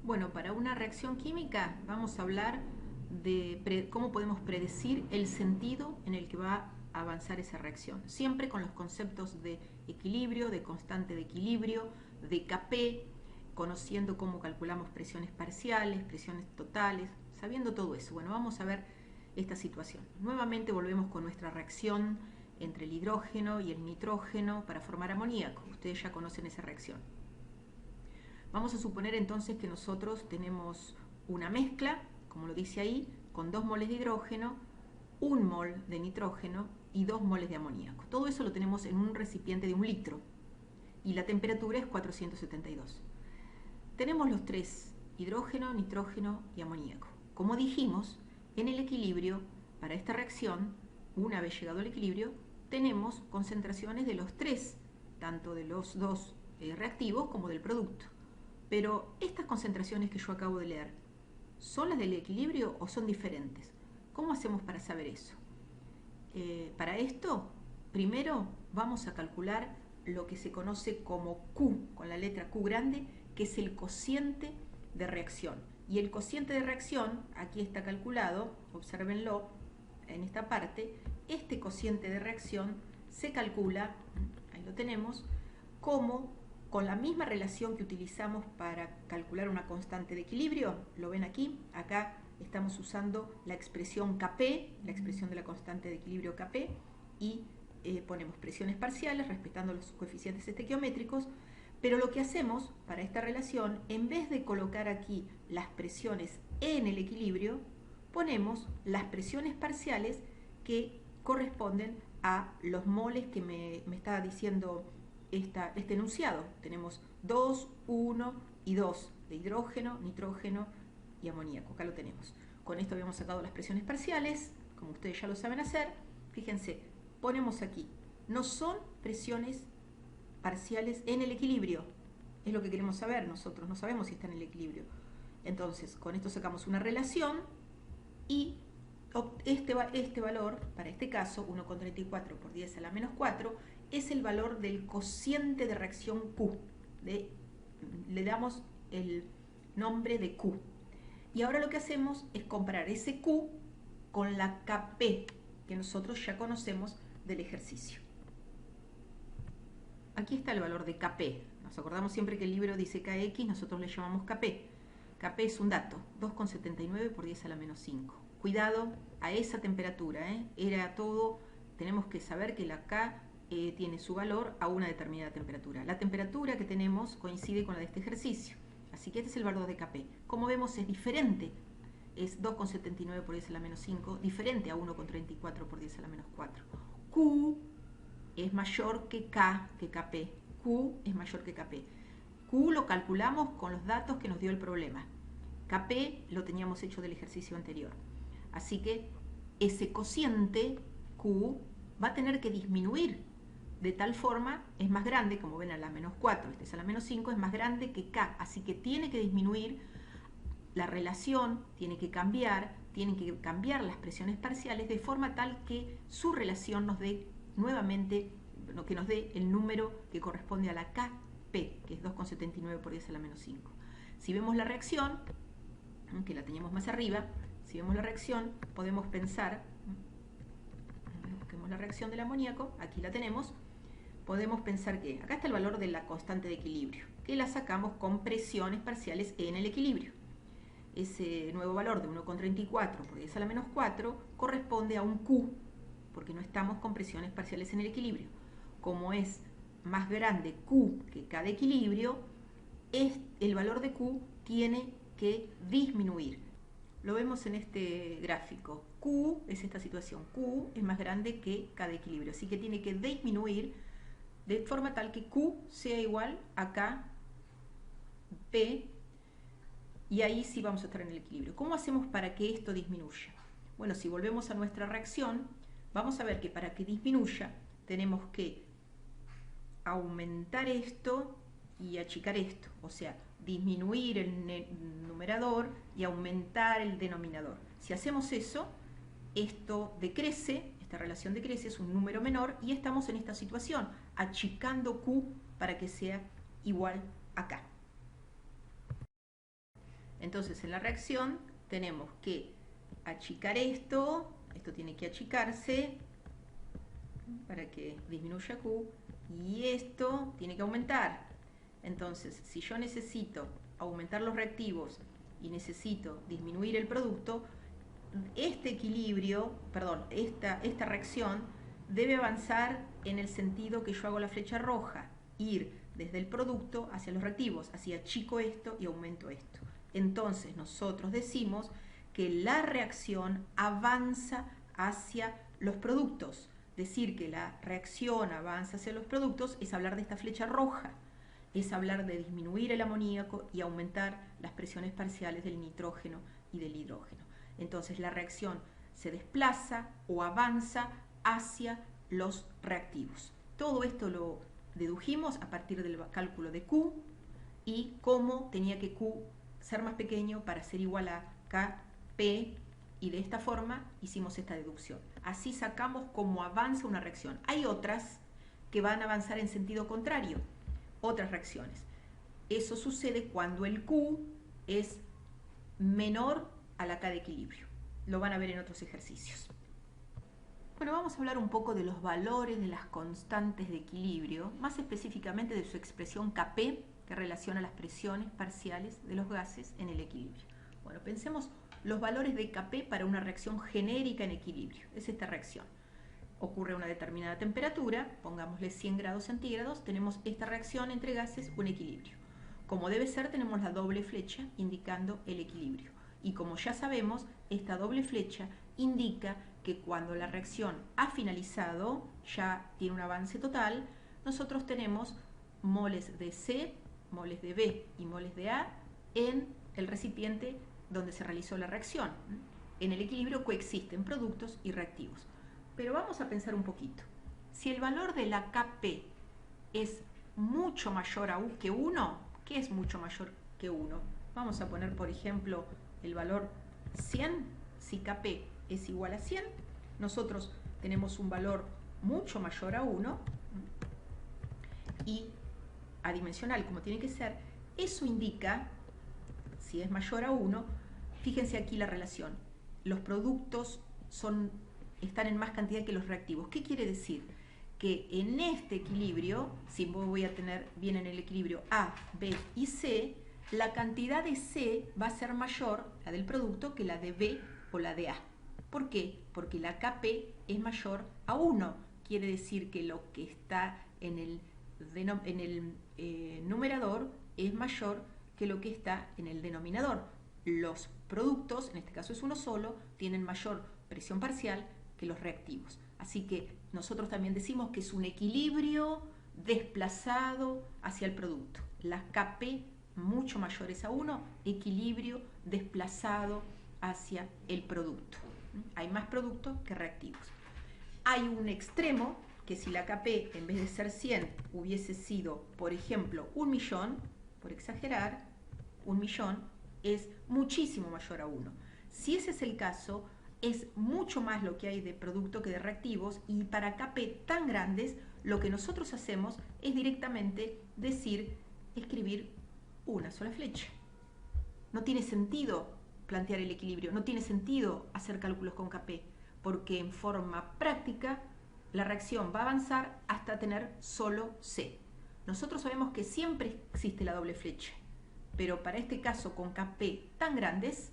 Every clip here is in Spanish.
Bueno, para una reacción química vamos a hablar de cómo podemos predecir el sentido en el que va a avanzar esa reacción. Siempre con los conceptos de equilibrio, de constante de equilibrio, de Kp, conociendo cómo calculamos presiones parciales, presiones totales, sabiendo todo eso. Bueno, vamos a ver esta situación. Nuevamente volvemos con nuestra reacción entre el hidrógeno y el nitrógeno para formar amoníaco. Ustedes ya conocen esa reacción. Vamos a suponer entonces que nosotros tenemos una mezcla, como lo dice ahí, con 2 moles de hidrógeno, 1 mol de nitrógeno y 2 moles de amoníaco. Todo eso lo tenemos en un recipiente de 1 litro y la temperatura es 472. Tenemos los tres, hidrógeno, nitrógeno y amoníaco. Como dijimos, en el equilibrio, para esta reacción, una vez llegado al equilibrio, tenemos concentraciones de los tres, tanto de los dos reactivos como del producto. Pero estas concentraciones que yo acabo de leer, ¿son las del equilibrio o son diferentes? ¿Cómo hacemos para saber eso? Para esto, primero vamos a calcular lo que se conoce como Q, con la letra Q grande, que es el cociente de reacción. Y el cociente de reacción, aquí está calculado, obsérvenlo en esta parte, este cociente de reacción se calcula, ahí lo tenemos, como con la misma relación que utilizamos para calcular una constante de equilibrio. ¿Lo ven aquí? Acá estamos usando la expresión Kp, la expresión de la constante de equilibrio Kp, y ponemos presiones parciales respetando los coeficientes estequiométricos, pero lo que hacemos para esta relación, en vez de colocar aquí las presiones en el equilibrio, ponemos las presiones parciales que corresponden a los moles que me estaba diciendo este enunciado. Tenemos 2, 1 y 2 de hidrógeno, nitrógeno y amoníaco. Acá lo tenemos. Con esto habíamos sacado las presiones parciales, como ustedes ya lo saben hacer. Fíjense, ponemos aquí. No son presiones parciales en el equilibrio. Es lo que queremos saber nosotros. No sabemos si está en el equilibrio. Entonces, con esto sacamos una relación y este valor, para este caso, 1,34 por 10 a la menos 4, es el valor del cociente de reacción Q. Le damos el nombre de Q. Y ahora lo que hacemos es comparar ese Q con la Kp, que nosotros ya conocemos del ejercicio. Aquí está el valor de Kp. Nos acordamos siempre que el libro dice Kx, nosotros le llamamos Kp. Kp es un dato, 2,79 por 10 a la menos 5. Cuidado a esa temperatura, era todo, tenemos que saber que la K tiene su valor a una determinada temperatura. La temperatura que tenemos coincide con la de este ejercicio, así que este es el valor de Kp. Como vemos es diferente, es 2,79 por 10 a la menos 5, diferente a 1,34 por 10 a la menos 4. Q es mayor que K, que Kp. Q es mayor que Kp. Q lo calculamos con los datos que nos dio el problema. Kp lo teníamos hecho del ejercicio anterior. Así que ese cociente Q va a tener que disminuir. De tal forma, es más grande, como ven a la menos 4, este es a la menos 5, es más grande que K. Así que tiene que disminuir la relación, tienen que cambiar las presiones parciales de forma tal que su relación nos dé nuevamente, que nos dé el número que corresponde a la Kp, que es 2,79 por 10 a la menos 5. Si vemos la reacción, que la teníamos más arriba, si vemos la reacción, podemos pensar, busquemos la reacción del amoníaco, aquí la tenemos, podemos pensar que acá está el valor de la constante de equilibrio, que la sacamos con presiones parciales en el equilibrio. Ese nuevo valor de 1,34 por 10 a la menos 4 corresponde a un Q, porque no estamos con presiones parciales en el equilibrio. Como es más grande Q que K de equilibrio, el valor de Q tiene que disminuir. Lo vemos en este gráfico. Q es esta situación. Q es más grande que K de equilibrio, así que tiene que disminuir de forma tal que Q sea igual a Kp, y ahí sí vamos a estar en el equilibrio. ¿Cómo hacemos para que esto disminuya? Bueno, si volvemos a nuestra reacción, vamos a ver que para que disminuya tenemos que aumentar esto y achicar esto, o sea, disminuir el numerador y aumentar el denominador. Si hacemos eso, esto decrece, esta relación decrece, es un número menor y estamos en esta situación, achicando Q para que sea igual a K. Entonces en la reacción tenemos que achicar esto tiene que achicarse para que disminuya Q, y esto tiene que aumentar. Entonces, si yo necesito aumentar los reactivos y necesito disminuir el producto, este equilibrio, perdón, esta reacción debe avanzar en el sentido que yo hago la flecha roja, ir desde el producto hacia los reactivos, así achico esto y aumento esto. Entonces nosotros decimos que la reacción avanza hacia los productos. Decir que la reacción avanza hacia los productos es hablar de esta flecha roja, es hablar de disminuir el amoníaco y aumentar las presiones parciales del nitrógeno y del hidrógeno. Entonces la reacción se desplaza o avanza hacia los reactivos. Todo esto lo dedujimos a partir del cálculo de Q y cómo tenía que Q ser más pequeño para ser igual a Kp, y de esta forma hicimos esta deducción. Así sacamos cómo avanza una reacción. Hay otras que van a avanzar en sentido contrario, otras reacciones. Eso sucede cuando el Q es menor a la K de equilibrio. Lo van a ver en otros ejercicios. Bueno, vamos a hablar un poco de los valores de las constantes de equilibrio, más específicamente de su expresión Kp, que relaciona las presiones parciales de los gases en el equilibrio. Bueno, pensemos los valores de Kp para una reacción genérica en equilibrio. Es esta reacción. Ocurre a una determinada temperatura, pongámosle 100 grados centígrados, tenemos esta reacción entre gases, un equilibrio. Como debe ser, tenemos la doble flecha indicando el equilibrio. Y como ya sabemos, esta doble flecha indica que cuando la reacción ha finalizado, ya tiene un avance total, nosotros tenemos moles de C, moles de B y moles de A en el recipiente donde se realizó la reacción. En el equilibrio coexisten productos y reactivos. Pero vamos a pensar un poquito. Si el valor de la Kp es mucho mayor a que 1, ¿qué es mucho mayor que 1? Vamos a poner, por ejemplo, el valor 100. Si Kp es igual a 100, nosotros tenemos un valor mucho mayor a 1 y adimensional como tiene que ser. Eso indica, si es mayor a 1, fíjense aquí la relación. Los productos están en más cantidad que los reactivos. ¿Qué quiere decir? Que en este equilibrio, si voy a tener bien en el equilibrio A, B y C, la cantidad de C va a ser mayor, la del producto, que la de B o la de A. ¿Por qué? Porque la Kp es mayor a 1. Quiere decir que lo que está en el numerador es mayor que lo que está en el denominador. Los productos, en este caso es uno solo, tienen mayor presión parcial que los reactivos. Así que nosotros también decimos que es un equilibrio desplazado hacia el producto. Las Kp mucho mayores a 1, equilibrio desplazado hacia el producto. Hay más productos que reactivos. Hay un extremo que si la Kp en vez de ser 100 hubiese sido, por ejemplo, 1.000.000, por exagerar, 1.000.000 es muchísimo mayor a 1. Si ese es el caso, es mucho más lo que hay de producto que de reactivos, y para Kp tan grandes, lo que nosotros hacemos es directamente escribir una sola flecha. No tiene sentido plantear el equilibrio, no tiene sentido hacer cálculos con Kp, porque en forma práctica la reacción va a avanzar hasta tener solo C. Nosotros sabemos que siempre existe la doble flecha, pero para este caso con Kp tan grandes,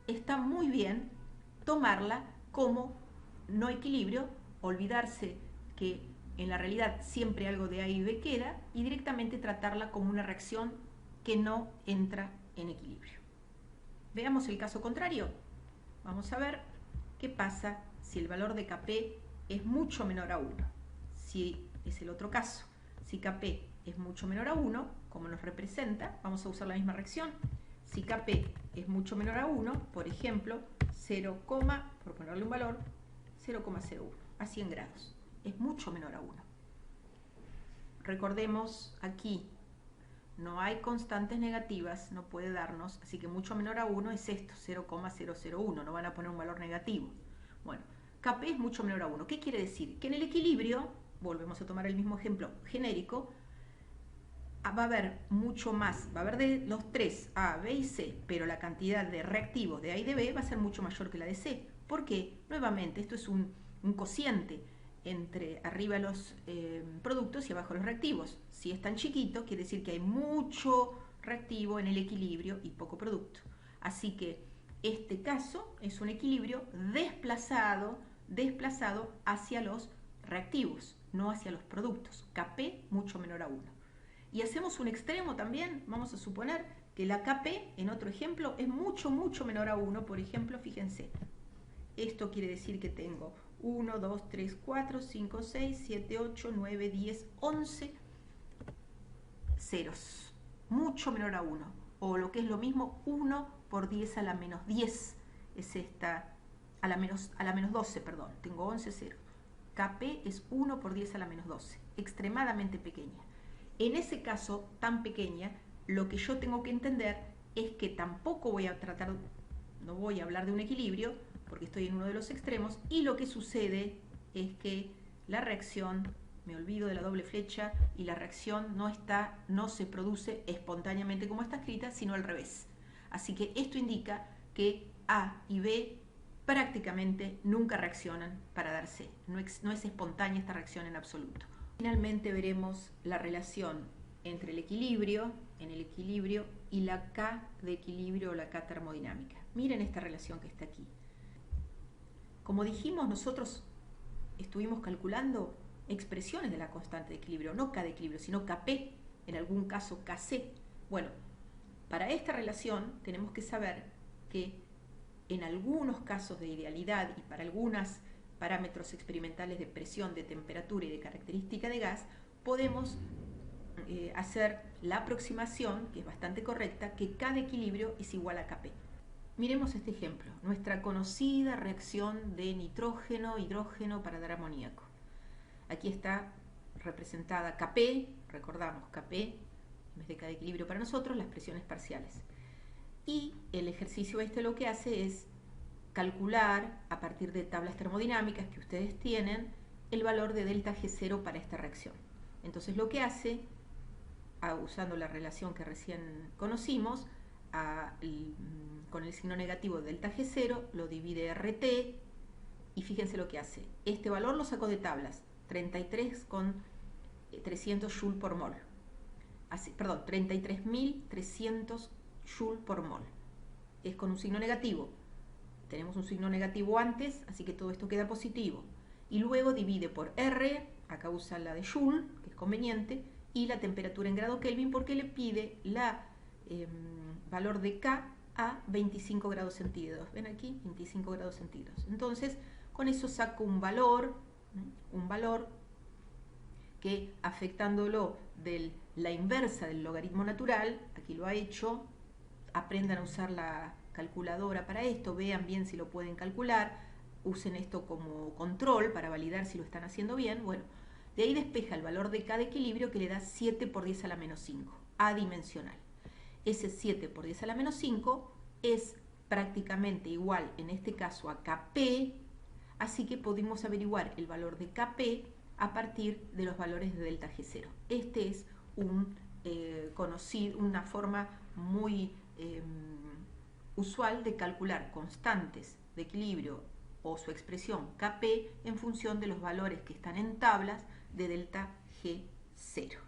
está muy bien tomarla como no equilibrio, olvidarse que en la realidad siempre algo de A y B queda, y directamente tratarla como una reacción que no entra en equilibrio. Veamos el caso contrario. Vamos a ver qué pasa si el valor de Kp es mucho menor a 1. Si es el otro caso, si Kp es mucho menor a 1, como nos representa, vamos a usar la misma reacción. Si Kp es mucho menor a 1, por ejemplo, 0, por ponerle un valor, 0,01 a 100 grados. Es mucho menor a 1. Recordemos aquí, no hay constantes negativas, no puede darnos, así que mucho menor a 1 es esto, 0,001, no van a poner un valor negativo. Bueno, Kp es mucho menor a 1. ¿Qué quiere decir? Que en el equilibrio, volvemos a tomar el mismo ejemplo genérico, va a haber mucho más, va a haber de los tres, A, B y C, pero la cantidad de reactivos de A y de B va a ser mucho mayor que la de C. ¿Por qué? Nuevamente, esto es un cociente entre arriba los productos y abajo los reactivos. Si es tan chiquito, quiere decir que hay mucho reactivo en el equilibrio y poco producto. Así que este caso es un equilibrio desplazado hacia los reactivos, no hacia los productos. Kp mucho menor a 1. Y hacemos un extremo también, vamos a suponer que la Kp, en otro ejemplo, es mucho menor a 1. Por ejemplo, fíjense, esto quiere decir que tengo 1, 2, 3, 4, 5, 6, 7, 8, 9, 10, 11 ceros. Mucho menor a 1. O lo que es lo mismo, 1 por 10 a la menos 10. Es esta, a la menos 12, perdón. Tengo 11 ceros. Kp es 1 por 10 a la menos 12. Extremadamente pequeña. En ese caso tan pequeña, lo que yo tengo que entender es que tampoco voy a tratar, no voy a hablar de un equilibrio, porque estoy en uno de los extremos, y lo que sucede es que la reacción, me olvido de la doble flecha, y la reacción no se produce espontáneamente como está escrita, sino al revés. Así que esto indica que A y B prácticamente nunca reaccionan para dar C. No es espontánea esta reacción en absoluto. Finalmente veremos la relación entre el equilibrio, y la K de equilibrio o la K termodinámica. Miren esta relación que está aquí. Como dijimos, nosotros estuvimos calculando expresiones de la constante de equilibrio, no K de equilibrio, sino Kp, en algún caso Kc. Bueno, para esta relación tenemos que saber que en algunos casos de idealidad y para algunos parámetros experimentales de presión, de temperatura y de característica de gas, podemos hacer la aproximación, que es bastante correcta, que K de equilibrio es igual a Kp. Miremos este ejemplo, nuestra conocida reacción de nitrógeno, hidrógeno para dar amoníaco. Aquí está representada Kp, recordamos Kp, en vez de K de equilibrio para nosotros, las presiones parciales. Y el ejercicio este lo que hace es calcular, a partir de tablas termodinámicas que ustedes tienen, el valor de delta G0 para esta reacción. Entonces lo que hace, usando la relación que recién conocimos, con el signo negativo de delta G0, lo divide RT, y fíjense lo que hace. Este valor lo sacó de tablas, 33,300 Joule por mol. Perdón, 33.300 Joule por mol. Es con un signo negativo. Tenemos un signo negativo antes, así que todo esto queda positivo. Y luego divide por R, acá usa la de Joule, que es conveniente, y la temperatura en grado Kelvin, porque le pide la valor de K a 25 grados centígrados. ¿Ven aquí? 25 grados centígrados. Entonces, con eso saco un valor que, afectándolo de la inversa del logaritmo natural, aquí lo ha hecho, aprendan a usar la calculadora para esto, vean bien si lo pueden calcular, usen esto como control para validar si lo están haciendo bien. Bueno, de ahí despeja el valor de K de equilibrio, que le da 7 por 10 a la menos 5, adimensional. Ese 7 por 10 a la menos 5 es prácticamente igual, en este caso, a Kp, así que podemos averiguar el valor de Kp a partir de los valores de delta G0. Este es una forma muy usual de calcular constantes de equilibrio o su expresión Kp en función de los valores que están en tablas de delta G0.